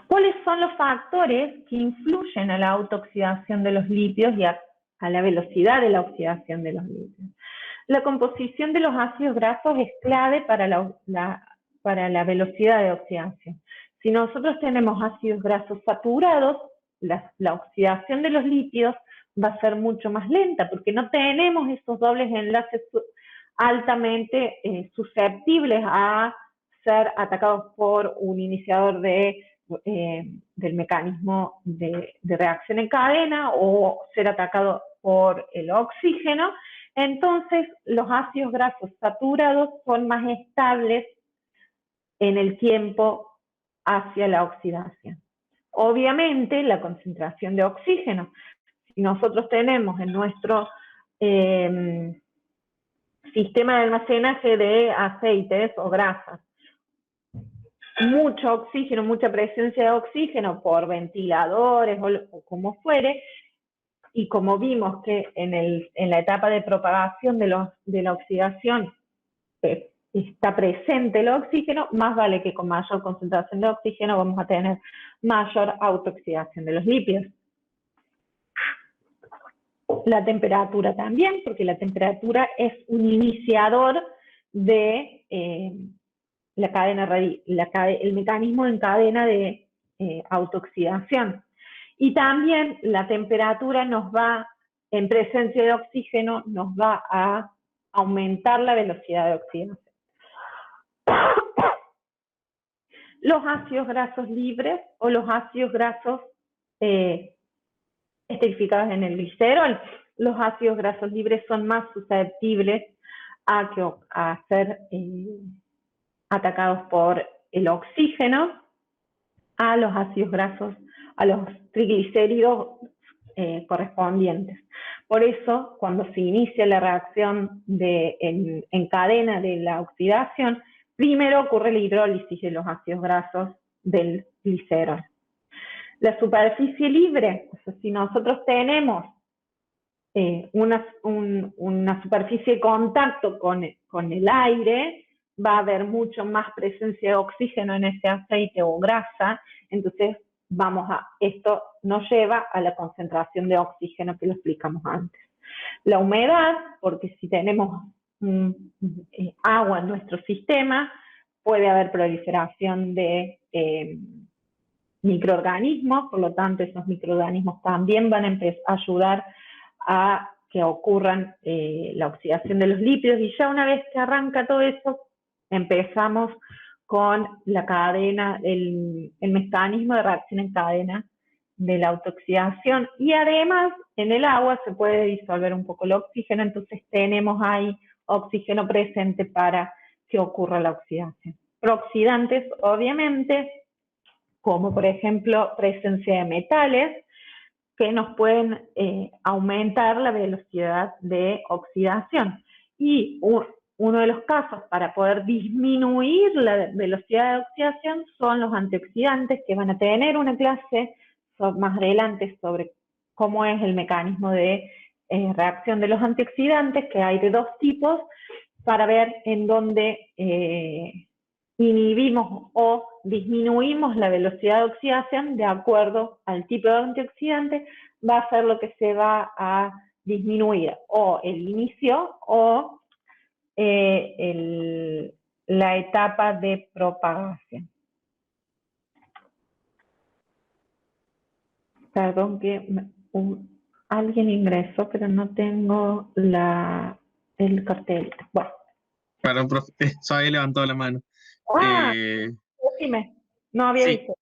¿Cuáles son los factores que influyen a la autooxidación de los lípidos y a la velocidad de la oxidación de los lípidos? La composición de los ácidos grasos es clave para la velocidad de oxidación. Si nosotros tenemos ácidos grasos saturados, la oxidación de los lípidos va a ser mucho más lenta, porque no tenemos esos dobles enlaces altamente susceptibles a ser atacados por un iniciador del mecanismo de reacción en cadena o ser atacado por el oxígeno. Entonces, los ácidos grasos saturados son más estables en el tiempo hacia la oxidación. Obviamente, la concentración de oxígeno. Si nosotros tenemos en nuestro sistema de almacenaje de aceites o grasas mucho oxígeno, mucha presencia de oxígeno por ventiladores o como fuere, y como vimos que en la etapa de propagación de la oxidación está presente el oxígeno, más vale que con mayor concentración de oxígeno vamos a tener mayor autooxidación de los lípidos. La temperatura también, porque la temperatura es un iniciador de el mecanismo en cadena de autooxidación. Y también la temperatura en presencia de oxígeno, nos va a aumentar la velocidad de oxidación. Los ácidos grasos libres o los ácidos grasos esterificados en el glicerol, los ácidos grasos libres son más susceptibles a ser atacados por el oxígeno, a los ácidos grasos, a los triglicéridos correspondientes. Por eso, cuando se inicia la reacción en cadena de la oxidación, primero ocurre la hidrólisis de los ácidos grasos del glicerol. La superficie libre, o sea, si nosotros tenemos una superficie de contacto con el aire, va a haber mucho más presencia de oxígeno en ese aceite o grasa, entonces esto nos lleva a la concentración de oxígeno que lo explicamos antes. La humedad, porque si tenemos agua en nuestro sistema, puede haber proliferación de microorganismos, por lo tanto esos microorganismos también van a ayudar a que ocurran la oxidación de los lípidos, y ya una vez que arranca todo eso, empezamos con la cadena, el mecanismo de reacción en cadena de la autooxidación, y además en el agua se puede disolver un poco el oxígeno, entonces tenemos ahí oxígeno presente para que ocurra la oxidación. Prooxidantes, obviamente, como por ejemplo presencia de metales, que nos pueden aumentar la velocidad de oxidación. Y uno de los casos para poder disminuir la velocidad de oxidación son los antioxidantes, que van a tener una clase más adelante sobre cómo es el mecanismo de reacción de los antioxidantes, que hay de dos tipos, para ver en dónde inhibimos o disminuimos la velocidad de oxidación de acuerdo al tipo de antioxidante, va a ser lo que se va a disminuir, o el inicio o la etapa de propagación. Perdón que alguien ingresó, pero no tengo el cartelito. Bueno. Perdón, profe, se había levantado la mano. Dime, no había visto.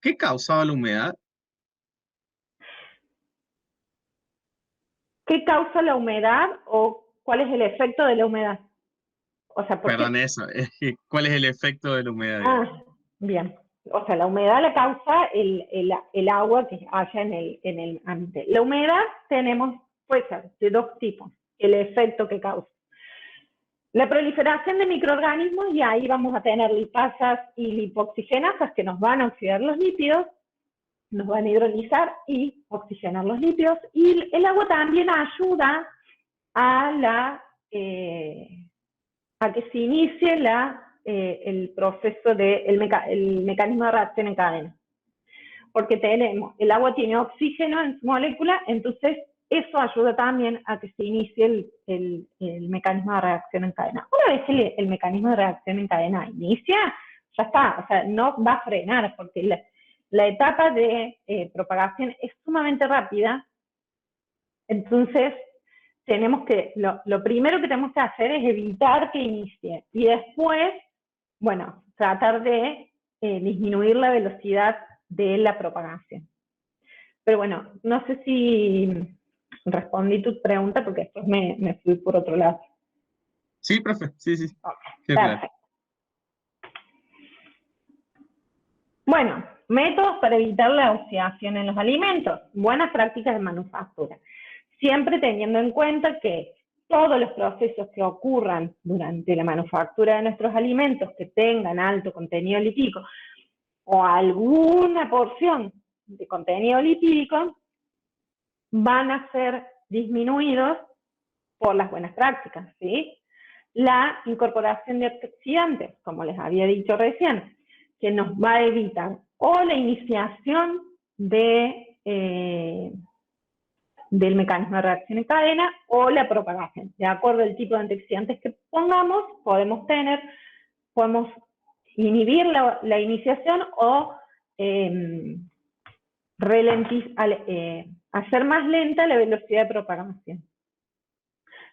¿Qué causaba la humedad? ¿Qué causa la humedad o cuál es el efecto de la humedad? O sea, Perdón, eso. ¿Cuál es el efecto de la humedad? Bien. O sea, la humedad la causa el agua que haya en el ambiente. La humedad puede ser de dos tipos, el efecto que causa. La proliferación de microorganismos, y ahí vamos a tener lipasas y lipoxigenasas que nos van a oxidar los lípidos, nos van a hidrolizar y oxigenar los lípidos, y el agua también ayuda a que se inicie el proceso el mecanismo de reacción en cadena. porque el agua tiene oxígeno en su molécula, entonces eso ayuda también a que se inicie el mecanismo de reacción en cadena. Una vez que el mecanismo de reacción en cadena inicia, ya está, o sea, no va a frenar, porque la etapa de propagación es sumamente rápida. Entonces, lo primero que tenemos que hacer es evitar que inicie, y después, bueno, tratar de disminuir la velocidad de la propagación. Pero bueno, no sé si respondí tu pregunta, porque después me fui por otro lado. Sí, profe, sí. Okay, perfecto. Bueno, métodos para evitar la oxidación en los alimentos. Buenas prácticas de manufactura. Siempre teniendo en cuenta que todos los procesos que ocurran durante la manufactura de nuestros alimentos que tengan alto contenido lipídico o alguna porción de contenido lipídico van a ser disminuidos por las buenas prácticas, ¿sí? La incorporación de antioxidantes, como les había dicho recién, que nos va a evitar o la iniciación del mecanismo de reacción en cadena o la propagación. De acuerdo al tipo de antioxidantes que pongamos, podemos inhibir la iniciación o hacer más lenta la velocidad de propagación.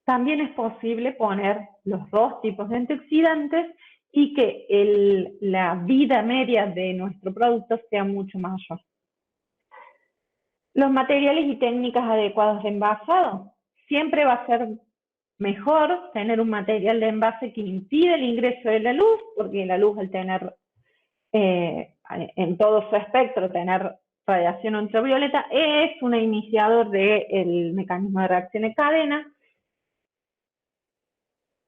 También es posible poner los dos tipos de antioxidantes y que la vida media de nuestro producto sea mucho mayor. Los materiales y técnicas adecuados de envasado. Siempre va a ser mejor tener un material de envase que impide el ingreso de la luz, porque la luz, al tener en todo su espectro, tener radiación ultravioleta, es un iniciador del mecanismo de reacción en cadena.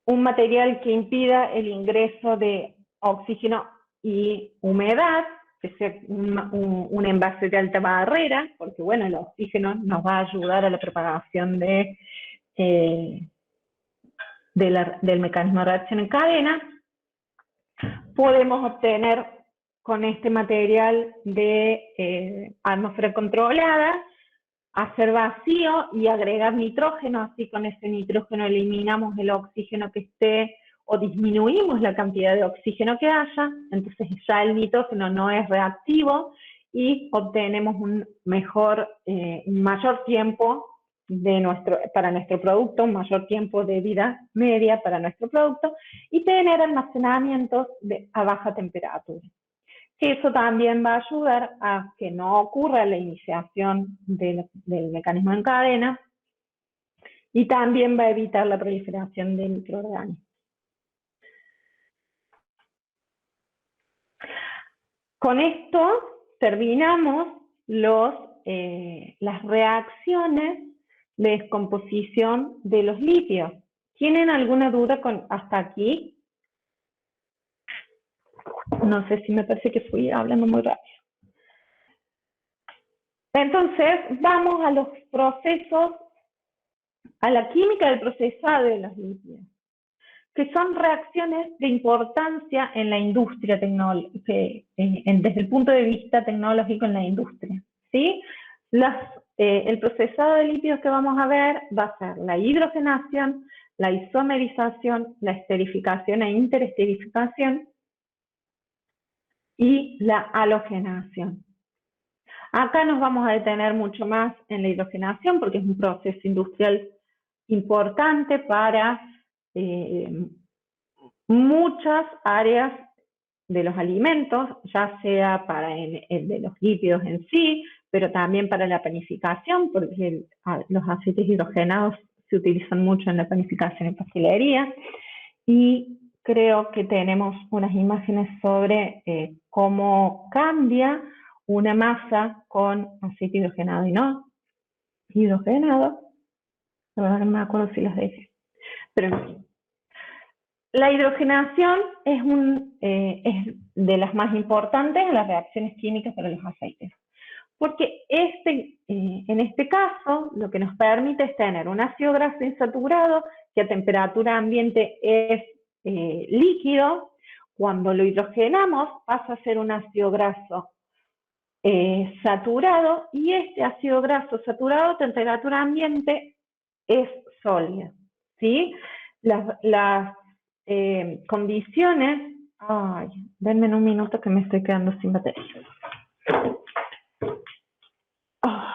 Un material que impida el ingreso de oxígeno y humedad, que sea un envase de alta barrera, porque bueno, el oxígeno nos va a ayudar a la propagación del mecanismo de reacción en cadena. Podemos obtener con este material de atmósfera controlada, hacer vacío y agregar nitrógeno, así con ese nitrógeno eliminamos el oxígeno que esté o disminuimos la cantidad de oxígeno que haya, entonces ya el nitrógeno no es reactivo y obtenemos un mayor tiempo para nuestro producto, un mayor tiempo de vida media para nuestro producto y tener almacenamientos a baja temperatura. Eso también va a ayudar a que no ocurra la iniciación del mecanismo en cadena y también va a evitar la proliferación de microorganismos. Con esto terminamos las reacciones de descomposición de los lípidos. ¿Tienen alguna duda hasta aquí? No sé si me parece que fui hablando muy rápido. Entonces, vamos a los procesos, a la química del procesado de los lípidos, que son reacciones de importancia en la industria tecnológica, desde el punto de vista tecnológico en la industria, ¿sí? El procesado de lípidos que vamos a ver va a ser la hidrogenación, la isomerización, la esterificación e interesterificación, y la halogenación. Acá nos vamos a detener mucho más en la hidrogenación porque es un proceso industrial importante para muchas áreas de los alimentos, ya sea para de los lípidos en sí, pero también para la panificación, porque los aceites hidrogenados se utilizan mucho en la panificación y pastelería, y creo que tenemos unas imágenes sobre cómo cambia una masa con aceite hidrogenado y no hidrogenado. No me acuerdo si las dije. Pero en fin. La hidrogenación es de las más importantes en las reacciones químicas para los aceites. Porque en este caso lo que nos permite es tener un ácido graso insaturado que a temperatura ambiente es líquido. Cuando lo hidrogenamos pasa a ser un ácido graso saturado, y este ácido graso saturado a temperatura ambiente es sólido, ¿sí? Las condiciones... Ay, denme un minuto que me estoy quedando sin batería. Oh.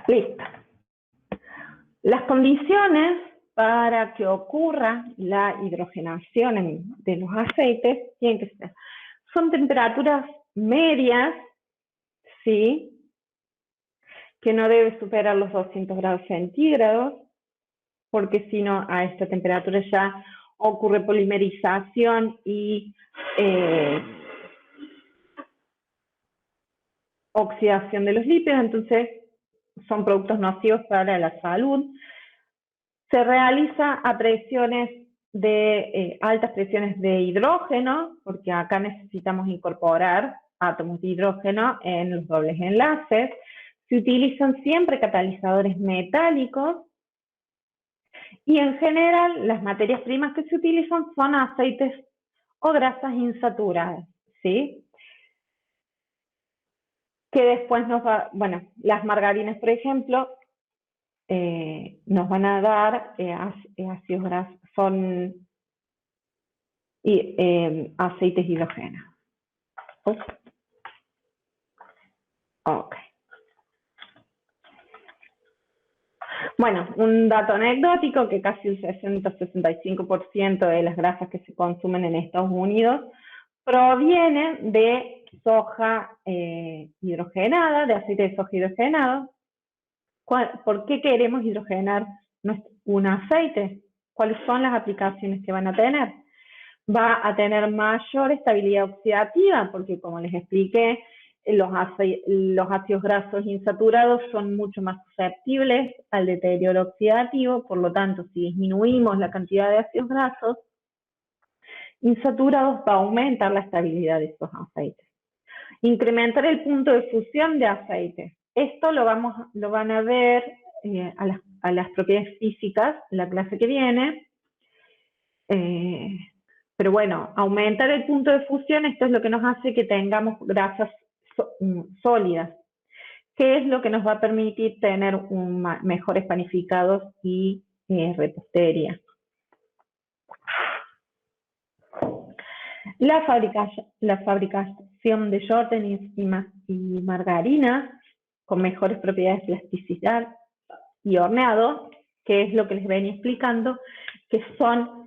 Listo. Las condiciones para que ocurra la hidrogenación de los aceites tienen que ser, son temperaturas medias, ¿sí? Que no debe superar los 200 grados centígrados, porque si no, a esta temperatura ya ocurre polimerización y oxidación de los lípidos, entonces son productos nocivos para la salud. Se realiza a presiones de altas presiones de hidrógeno, porque acá necesitamos incorporar átomos de hidrógeno en los dobles enlaces. Se utilizan siempre catalizadores metálicos y en general las materias primas que se utilizan son aceites o grasas insaturadas, ¿sí? Que después nos va, bueno, las margarinas, por ejemplo, nos van a dar ácidos grasos, son aceites hidrogenados. Ok. Bueno, un dato anecdótico, que casi el 60-65% de las grasas que se consumen en Estados Unidos provienen de soja hidrogenada, de aceite de soja hidrogenado. ¿Por qué queremos hidrogenar un aceite? ¿Cuáles son las aplicaciones que van a tener? Va a tener mayor estabilidad oxidativa, porque como les expliqué, los ácidos grasos insaturados son mucho más susceptibles al deterioro oxidativo, por lo tanto, si disminuimos la cantidad de ácidos grasos insaturados, va a aumentar la estabilidad de estos aceites. Incrementar el punto de fusión de aceites. Esto lo van a ver a las propiedades físicas, la clase que viene. Pero bueno, aumentar el punto de fusión, esto es lo que nos hace que tengamos grasas sólidas, que es lo que nos va a permitir tener mejores panificados y repostería. La fabricación de shortenings y margarinas con mejores propiedades de plasticidad y horneado, que es lo que les venía explicando, que son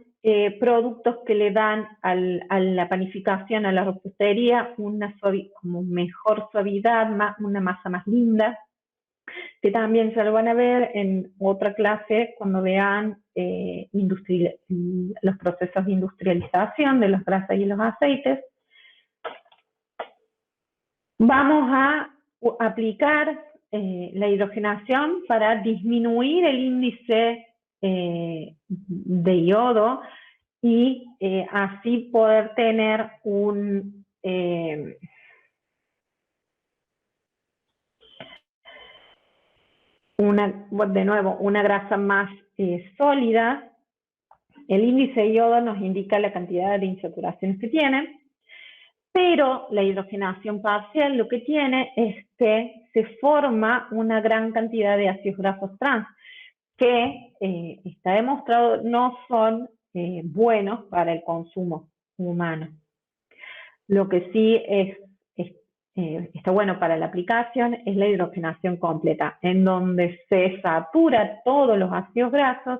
productos que le dan a la panificación, a la repostería, como mejor suavidad, una masa más linda, que también se lo van a ver en otra clase cuando vean los procesos de industrialización de las grasas y los aceites. Vamos a aplicar la hidrogenación para disminuir el índice de yodo y así poder tener una grasa más sólida. El índice de yodo nos indica la cantidad de insaturaciones que tiene, pero la hidrogenación parcial lo que tiene es que se forma una gran cantidad de ácidos grasos trans, que está demostrado no son buenos para el consumo humano. Lo que sí está bueno para la aplicación es la hidrogenación completa, en donde se satura todos los ácidos grasos,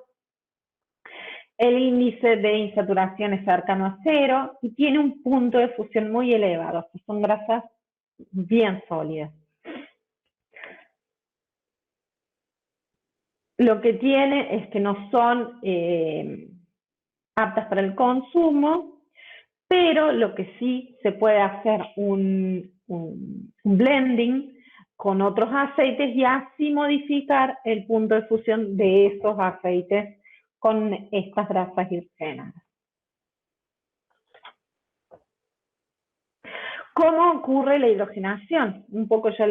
el índice de insaturación es cercano a 0 y tiene un punto de fusión muy elevado. Son grasas bien sólidas. Lo que tiene es que no son aptas para el consumo, pero lo que sí se puede hacer un blending con otros aceites y así modificar el punto de fusión de esos aceites con estas grasas hidrogenadas. ¿Cómo ocurre la hidrogenación? Un poco ya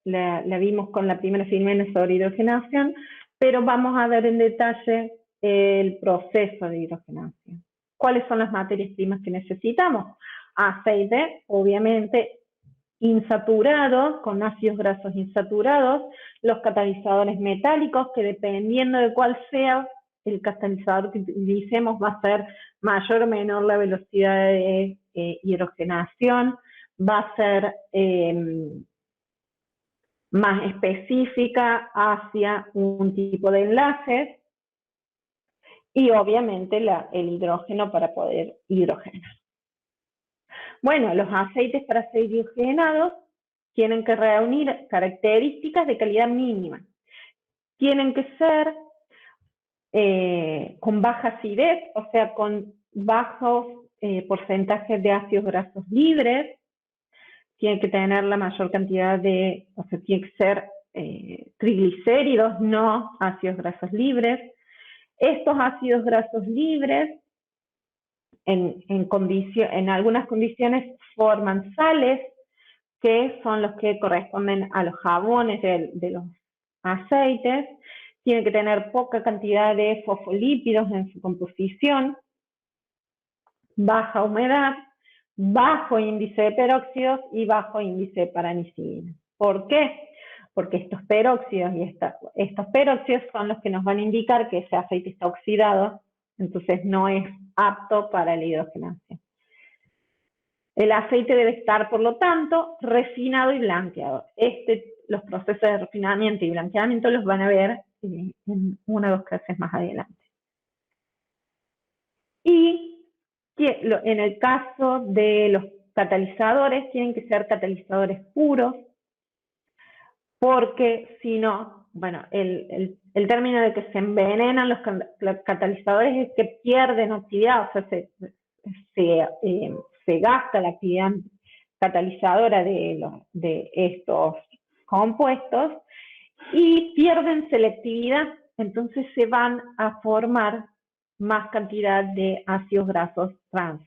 la vimos con la primera filmena sobre hidrogenación, pero vamos a ver en detalle el proceso de hidrogenación. ¿Cuáles son las materias primas que necesitamos? Aceite, obviamente, insaturados, con ácidos grasos insaturados, los catalizadores metálicos, que dependiendo de cuál sea el catalizador que utilicemos, va a ser mayor o menor la velocidad de hidrogenación, va a ser más específica hacia un tipo de enlaces, y obviamente el hidrógeno para poder hidrogenar. Bueno, los aceites para ser hidrogenados tienen que reunir características de calidad mínima. Tienen que ser con baja acidez, o sea, con bajos porcentajes de ácidos grasos libres. Tienen que tener la mayor cantidad de, o sea, tienen que ser triglicéridos, no ácidos grasos libres. Estos ácidos grasos libres, en algunas condiciones, forman sales, que son los que corresponden a los jabones de los aceites. Tienen que tener poca cantidad de fosfolípidos en su composición, baja humedad, bajo índice de peróxidos y bajo índice de paranicina. ¿Por qué? Porque estos peróxidos estos peróxidos son los que nos van a indicar que ese aceite está oxidado, entonces no es apto para la hidrogenación. El aceite debe estar, por lo tanto, refinado y blanqueado. Los procesos de refinamiento y blanqueamiento los van a ver en una o dos clases más adelante. Y en el caso de los catalizadores, tienen que ser catalizadores puros, porque si no, bueno, el término de que se envenenan los catalizadores es que pierden actividad, o sea, se gasta la actividad catalizadora de estos compuestos y pierden selectividad, entonces se van a formar más cantidad de ácidos grasos trans.